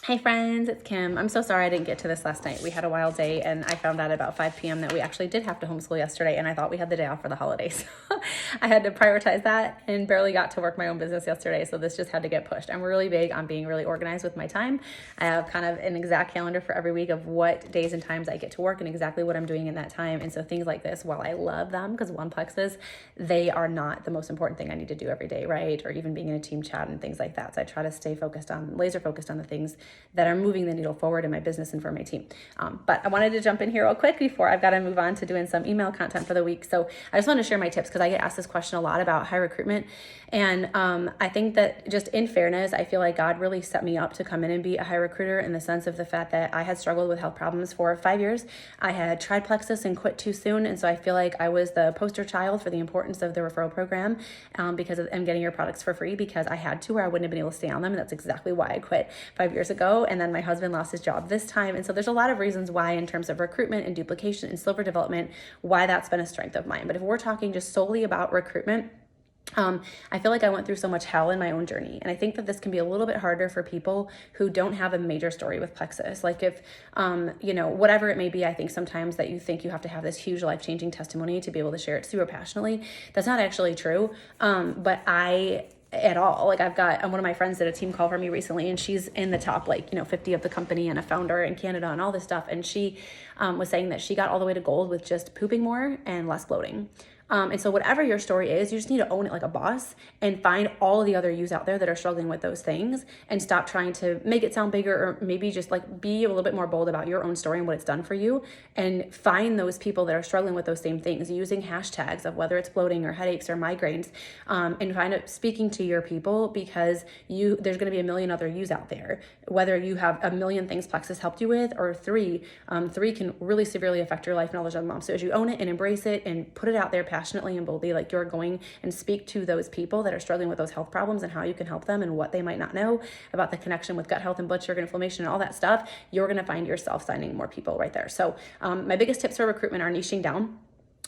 Hey friends, it's Kim. I'm so sorry I didn't get to this last night. We had a wild day and I found out about 5 p.m. that we actually did have to homeschool yesterday, and I thought we had the day off for the holidays. I had to prioritize that and barely got to work my own business yesterday, so this just had to get pushed. I'm really big on being really organized with my time. I have kind of an exact calendar for every week of what days and times I get to work and exactly what I'm doing in that time. And so things like this, while I love them because one Plexus, they are not the most important thing I need to do every day, right? Or even being in a team chat and things like that. So I try to stay laser focused on the things that are moving the needle forward in my business and for my team. But I wanted to jump in here real quick before I've got to move on to doing some email content for the week. So I just wanted to share my tips because I get asked this question a lot about high recruitment. And I think that just in fairness, I feel like God really set me up to come in and be a high recruiter in the sense of the fact that I had struggled with health problems for 5 years. I had tried Plexus and quit too soon. And so I feel like I was the poster child for the importance of the referral program because I'm getting your products for free because I had to, or I wouldn't have been able to stay on them. And that's exactly why I quit 5 years ago. And then my husband lost his job this time. And so there's a lot of reasons why, in terms of recruitment and duplication and silver development, why that's been a strength of mine. But if we're talking just solely about recruitment, I feel like I went through so much hell in my own journey. And I think that this can be a little bit harder for people who don't have a major story with Plexus. Like if, whatever it may be, I think sometimes that you think you have to have this huge life-changing testimony to be able to share it super passionately. That's not actually true. But at all. Like one of my friends did a team call for me recently, and she's in the top 50 of the company and a founder in Canada and all this stuff. And she was saying that she got all the way to gold with just pooping more and less bloating. And so whatever your story is, you just need to own it like a boss and find all of the other yous out there that are struggling with those things and stop trying to make it sound bigger, or maybe just be a little bit more bold about your own story and what it's done for you, and find those people that are struggling with those same things using hashtags of whether it's bloating or headaches or migraines, and find out speaking to your people, because there's going to be a million other yous out there, whether you have a million things Plexus helped you with or three can really severely affect your life and all those other moms. So as you own it and embrace it and put it out there passionately and boldly, like you're going and speak to those people that are struggling with those health problems and how you can help them and what they might not know about the connection with gut health and blood sugar inflammation and all that stuff, you're going to find yourself signing more people right there. So my biggest tips for recruitment are niching down.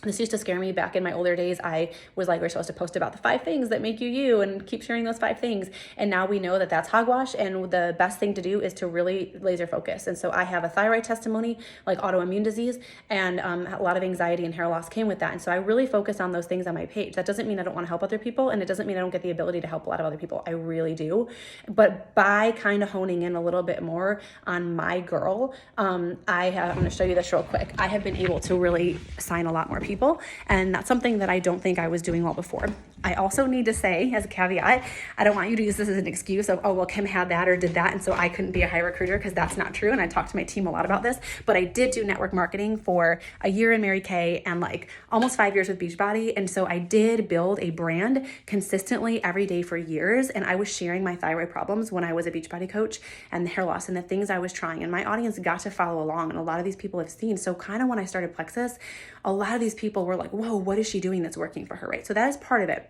This used to scare me back in my older days. I was like, we're supposed to post about the 5 things that make you you and keep sharing those 5 things. And now we know that that's hogwash. And the best thing to do is to really laser focus. And so I have a thyroid testimony, like autoimmune disease, and a lot of anxiety and hair loss came with that. And so I really focus on those things on my page. That doesn't mean I don't want to help other people. And it doesn't mean I don't get the ability to help a lot of other people. I really do. But by kind of honing in a little bit more on my girl, I'm going to show you this real quick. I have been able to really sign a lot more people. And that's something that I don't think I was doing well before. I also need to say, as a caveat, I don't want you to use this as an excuse of, oh, well, Kim had that or did that, and so I couldn't be a high recruiter, because that's not true. And I talked to my team a lot about this, but I did do network marketing for a year in Mary Kay and almost 5 years with Beachbody. And so I did build a brand consistently every day for years. And I was sharing my thyroid problems when I was a Beachbody coach and the hair loss and the things I was trying. And my audience got to follow along. And a lot of these people have seen. So kind of when I started Plexus, a lot of these people were like, whoa, what is she doing that's working for her, right? So that is part of it.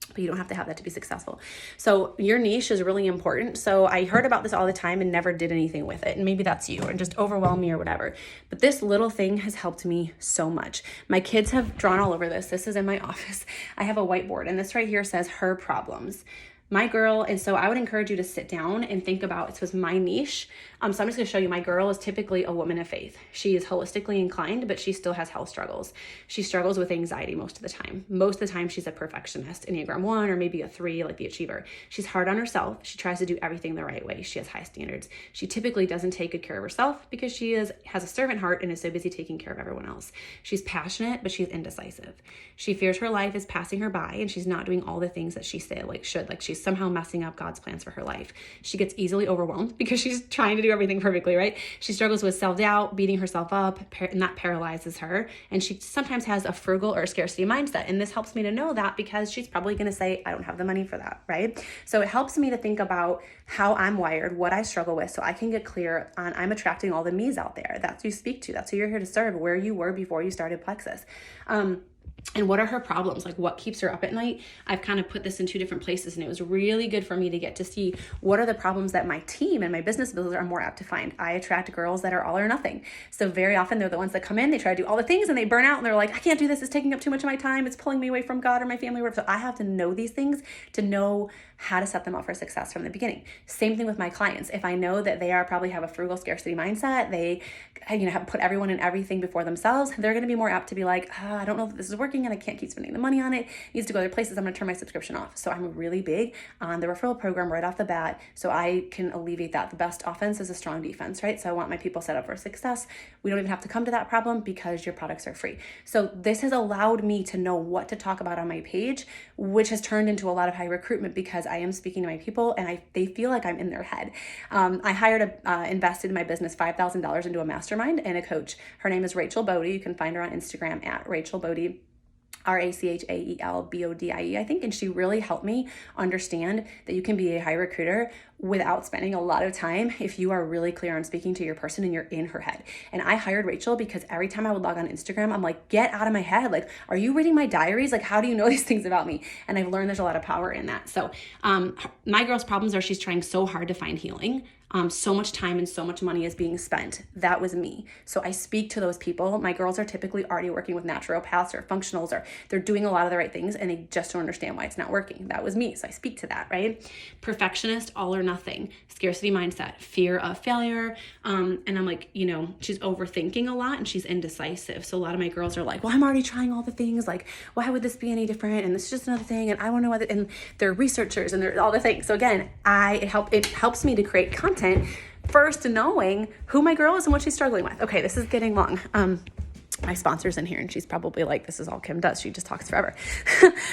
But you don't have to have that to be successful. So your niche is really important. So I heard about this all the time and never did anything with it. And maybe that's you, and just overwhelm me or whatever. But this little thing has helped me so much. My kids have drawn all over this. This is in my office. I have a whiteboard, and this right here says her problems. My girl, and so I would encourage you to sit down and think about, it was my niche. So I'm just gonna show you, my girl is typically a woman of faith. She is holistically inclined, but she still has health struggles. She struggles with anxiety most of the time. Most of the time she's a perfectionist, Enneagram 1 or maybe a 3, like the achiever. She's hard on herself. She tries to do everything the right way. She has high standards. She typically doesn't take good care of herself because she has a servant heart and is so busy taking care of everyone else. She's passionate, but she's indecisive. She fears her life is passing her by and she's not doing all the things that she should. Like she's somehow messing up God's plans for her life. She gets easily overwhelmed because she's trying to do everything perfectly, right? She struggles with self-doubt, beating herself up, and that paralyzes her. And she sometimes has a frugal or scarcity mindset. And this helps me to know that because she's probably going to say, I don't have the money for that, right? So it helps me to think about how I'm wired, what I struggle with, so I can get clear on I'm attracting all the me's out there. That's who you speak to. That's who you're here to serve, where you were before you started Plexus. And what are her problems? Like, what keeps her up at night? I've kind of put this in two different places, and it was really good for me to get to see what are the problems that my team and my business builders are more apt to find. I attract girls that are all or nothing. So very often they're the ones that come in, they try to do all the things and they burn out and they're like, I can't do this. It's taking up too much of my time. It's pulling me away from God or my family. So I have to know these things to know how to set them up for success from the beginning. Same thing with my clients. If I know that they are probably have a frugal scarcity mindset, they have put everyone and everything before themselves, they're going to be more apt to be like, I don't know if this is working and I can't keep spending the money on it. It needs to go other places. I'm going to turn my subscription off. So I'm really big on the referral program right off the bat so I can alleviate that. The best offense is a strong defense, right? So I want my people set up for success. We don't even have to come to that problem because your products are free. So this has allowed me to know what to talk about on my page, which has turned into a lot of high recruitment because I am speaking to my people and they feel like I'm in their head. I invested in my business $5,000 into a mastermind and a coach. Her name is Rachel Bodie. You can find her on Instagram at Rachel Bodie. RACHAELBODIE, I think. And she really helped me understand that you can be a high recruiter without spending a lot of time if you are really clear on speaking to your person and you're in her head. And I hired Rachel because every time I would log on Instagram, I'm like, get out of my head. Like, are you reading my diaries? Like, how do you know these things about me? And I've learned there's a lot of power in that. So my girl's problems are she's trying so hard to find healing. So much time and so much money is being spent. That was me. So I speak to those people. My girls are typically already working with naturopaths or functionals, or they're doing a lot of the right things and they just don't understand why it's not working. That was me. So I speak to that, right? Perfectionist, all or nothing, scarcity mindset, fear of failure. And I'm like, she's overthinking a lot and she's indecisive. So a lot of my girls are like, well, I'm already trying all the things. Like, why would this be any different? And this is just another thing. And I want to know what, and they're researchers and they're all the things. So again, it helps me to create content first knowing who my girl is and what she's struggling with. Okay, this is getting long. My sponsor's in here and she's probably like, this is all Kim does. She just talks forever.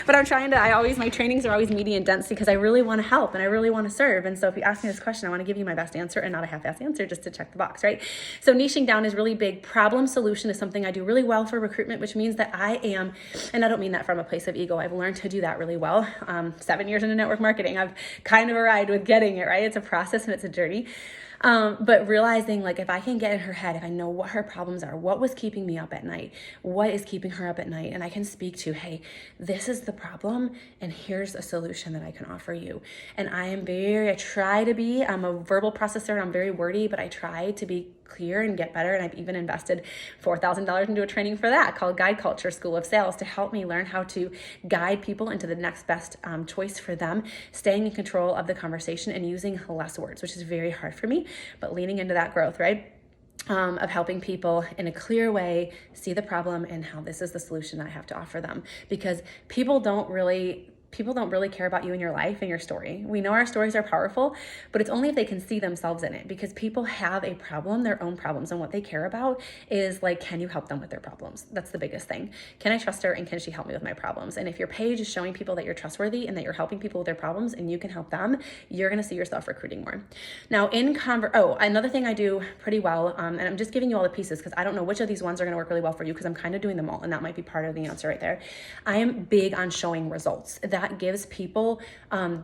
But my trainings are always meaty and dense because I really want to help and I really want to serve. And so if you ask me this question, I want to give you my best answer and not a half-assed answer just to check the box, right? So niching down is really big. Problem solution is something I do really well for recruitment, which means that I am, and I don't mean that from a place of ego, I've learned to do that really well. 7 years into network marketing, I've kind of arrived with getting it, right? It's a process and it's a journey. But realizing like if I can get in her head, if I know what her problems are, what was keeping me up at night, what is keeping her up at night, and I can speak to, hey, this is the problem and here's a solution that I can offer you. And I'm a verbal processor and I'm very wordy, but I try to be clear and get better. And I've even invested $4,000 into a training for that called Guide Culture School of Sales to help me learn how to guide people into the next best choice for them, staying in control of the conversation and using less words, which is very hard for me, but leaning into that growth, right? Of helping people in a clear way see the problem and how this is the solution I have to offer them, because people don't really care about you and your life and your story. We know our stories are powerful, but it's only if they can see themselves in it, because people have a problem, their own problems, and what they care about is like, can you help them with their problems? That's the biggest thing. Can I trust her and can she help me with my problems? And if your page is showing people that you're trustworthy and that you're helping people with their problems and you can help them, you're going to see yourself recruiting more. Now another thing I do pretty well, and I'm just giving you all the pieces because I don't know which of these ones are going to work really well for you because I'm kind of doing them all, and that might be part of the answer right there. I am big on showing results. That gives people,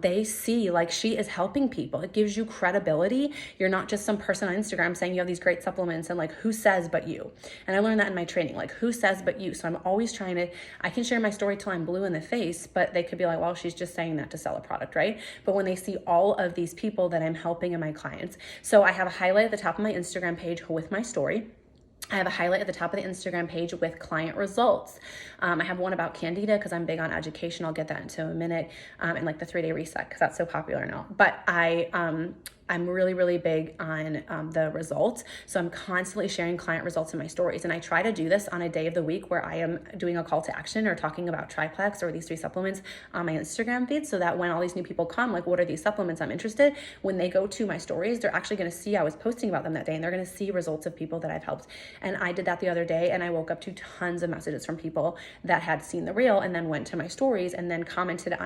they see like she is helping people. It gives you credibility. You're not just some person on Instagram saying you have these great supplements and like, who says but you? And I learned that in my training, like who says but you? So I'm always I can share my story till I'm blue in the face, but they could be like, well, she's just saying that to sell a product, right? But when they see all of these people that I'm helping and my clients. So I have a highlight at the top of my Instagram page with my story. I have a highlight at the top of the Instagram page with client results. I have one about Candida because I'm big on education. I'll get that into a minute. And like the 3-day reset because that's so popular now. But I'm really, really big on the results. So I'm constantly sharing client results in my stories. And I try to do this on a day of the week where I am doing a call to action or talking about Triplex or these 3 supplements on my Instagram feed, so that when all these new people come, like, what are these supplements I'm interested? When they go to my stories, they're actually going to see I was posting about them that day, and they're going to see results of people that I've helped. And I did that the other day, and I woke up to tons of messages from people that had seen the reel and then went to my stories and then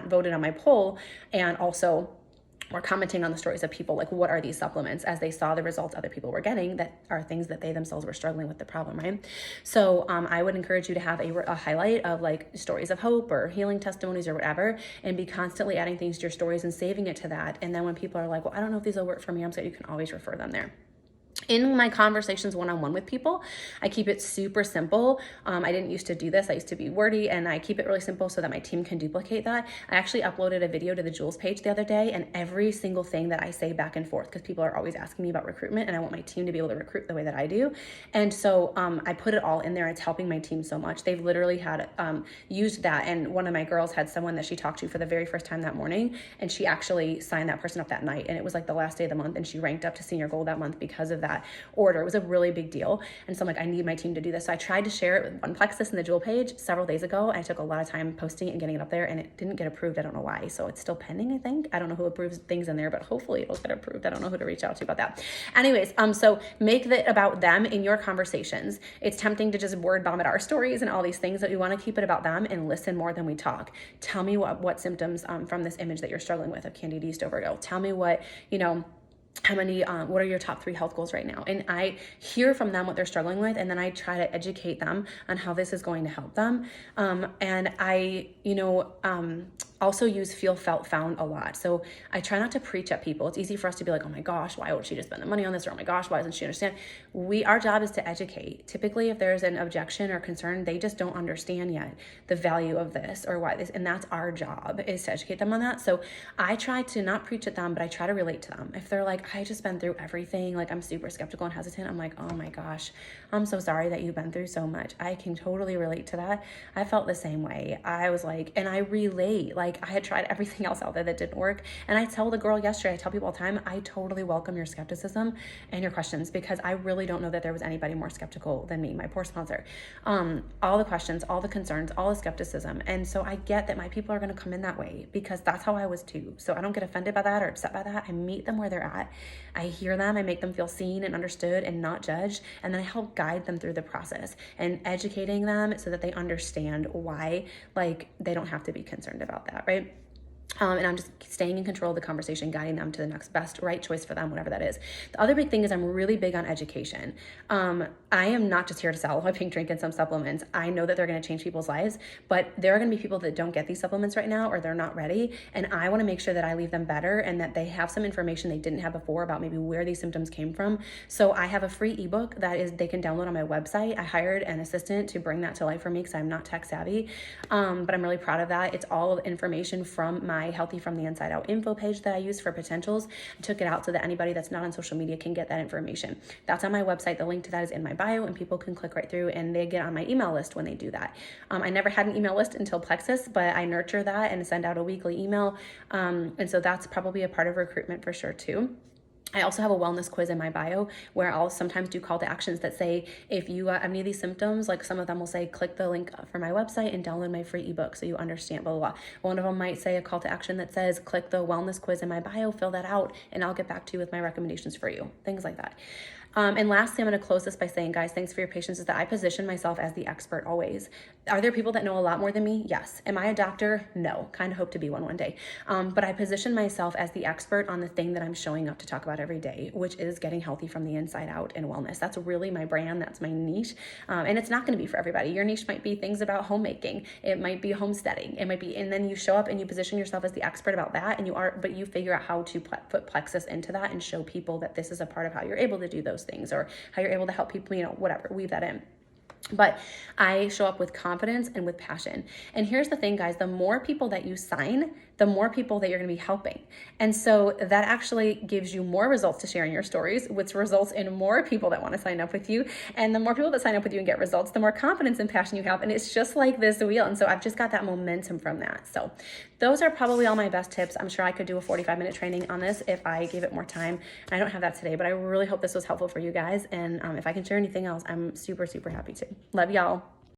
voted on my poll, and also or commenting on the stories of people, like, what are these supplements, as they saw the results other people were getting that are things that they themselves were struggling with the problem, right? So I would encourage you to have a highlight of like stories of hope or healing testimonies or whatever, and be constantly adding things to your stories and saving it to that. And then when people are like, well, I don't know if these will work for me, you can always refer them there. In my conversations one-on-one with people, I keep it super simple. I didn't used to do this. I used to be wordy, and I keep it really simple so that my team can duplicate that. I actually uploaded a video to the Jules page the other day, and every single thing that I say back and forth, because people are always asking me about recruitment, and I want my team to be able to recruit the way that I do. And so I put it all in there. It's helping my team so much. They've literally had used that, and one of my girls had someone that she talked to for the very first time that morning, and she actually signed that person up that night, and it was like the last day of the month, and she ranked up to senior gold that month because of that order. It was a really big deal. And so I'm like, I need my team to do this. So I tried to share it with one Plexus in the Jewel page several days ago. I took a lot of time posting it and getting it up there, and it didn't get approved. I don't know why. So it's still pending, I think. I don't know who approves things in there, but hopefully it'll get approved. I don't know who to reach out to about that. Anyways, so make it about them in your conversations. It's tempting to just word vomit our stories and all these things, that we want to keep it about them and listen more than we talk. Tell me what symptoms from this image that you're struggling with of Candida yeast overgrowth. Tell me what, how many, what are your top 3 health goals right now? And I hear from them what they're struggling with, and then I try to educate them on how this is going to help them. And I, also use feel, felt, found a lot. So I try not to preach at people. It's easy for us to be like, oh my gosh, why would she just spend the money on this? Or oh my gosh, why doesn't she understand? Our job is to educate. Typically, if there's an objection or concern, they just don't understand yet the value of this or why this, and that's our job, is to educate them on that. So I try to not preach at them, but I try to relate to them. If they're like, I just been through everything, like I'm super skeptical and hesitant, I'm like, oh my gosh, I'm so sorry that you've been through so much. I can totally relate to that. I felt the same way. I was like, and I relate, like I had tried everything else out there that didn't work. And I tell the girl yesterday, I tell people all the time, I totally welcome your skepticism and your questions, because I really don't know that there was anybody more skeptical than me, my poor sponsor. All the questions, all the concerns, all the skepticism. And so I get that my people are going to come in that way, because that's how I was too. So I don't get offended by that or upset by that. I meet them where they're at. I hear them. I make them feel seen and understood and not judged. And then I help guide them through the process and educating them so that they understand why, like, they don't have to be concerned about that, right? And I'm just staying in control of the conversation, guiding them to the next best right choice for them, whatever that is. The other big thing is I'm really big on education. I am not just here to sell a pink drink and some supplements. I know that they're going to change people's lives, but there are going to be people that don't get these supplements right now, or they're not ready. And I want to make sure that I leave them better and that they have some information they didn't have before about maybe where these symptoms came from. So I have a free ebook they can download on my website. I hired an assistant to bring that to life for me because I'm not tech savvy, but I'm really proud of that. It's all information from my Healthy from the Inside Out info page that I use for potentials. I took it out so that anybody that's not on social media can get that information. That's on my website. The link to that is in my bio, and people can click right through and they get on my email list when they do that. I never had an email list until Plexus, but I nurture that and send out a weekly email. And so that's probably a part of recruitment for sure too. I also have a wellness quiz in my bio where I'll sometimes do call to actions that say, if you got any of these symptoms, like some of them will say, click the link for my website and download my free ebook so you understand, blah, blah, blah. One of them might say a call to action that says, click the wellness quiz in my bio, fill that out, and I'll get back to you with my recommendations for you, things like that. And lastly, I'm going to close this by saying, guys, thanks for your patience, is that I position myself as the expert always. Are there people that know a lot more than me? Yes. Am I a doctor? No. Kind of hope to be one day. But I position myself as the expert on the thing that I'm showing up to talk about every day, which is getting healthy from the inside out and wellness. That's really my brand. That's my niche. And it's not going to be for everybody. Your niche might be things about homemaking. It might be homesteading. It might be, and then you show up and you position yourself as the expert about that. And but you figure out how to put Plexus into that and show people that this is a part of how you're able to do those things, or how you're able to help people, whatever, weave that in. But I show up with confidence and with passion. And here's the thing, guys, the more people that you sign, the more people that you're going to be helping. And so that actually gives you more results to share in your stories, which results in more people that want to sign up with you. And the more people that sign up with you and get results, the more confidence and passion you have. And it's just like this wheel. And so I've just got that momentum from that. So those are probably all my best tips. I'm sure I could do a 45-minute training on this if I gave it more time. And I don't have that today, but I really hope this was helpful for you guys. And if I can share anything else, I'm super, super happy to. Love y'all.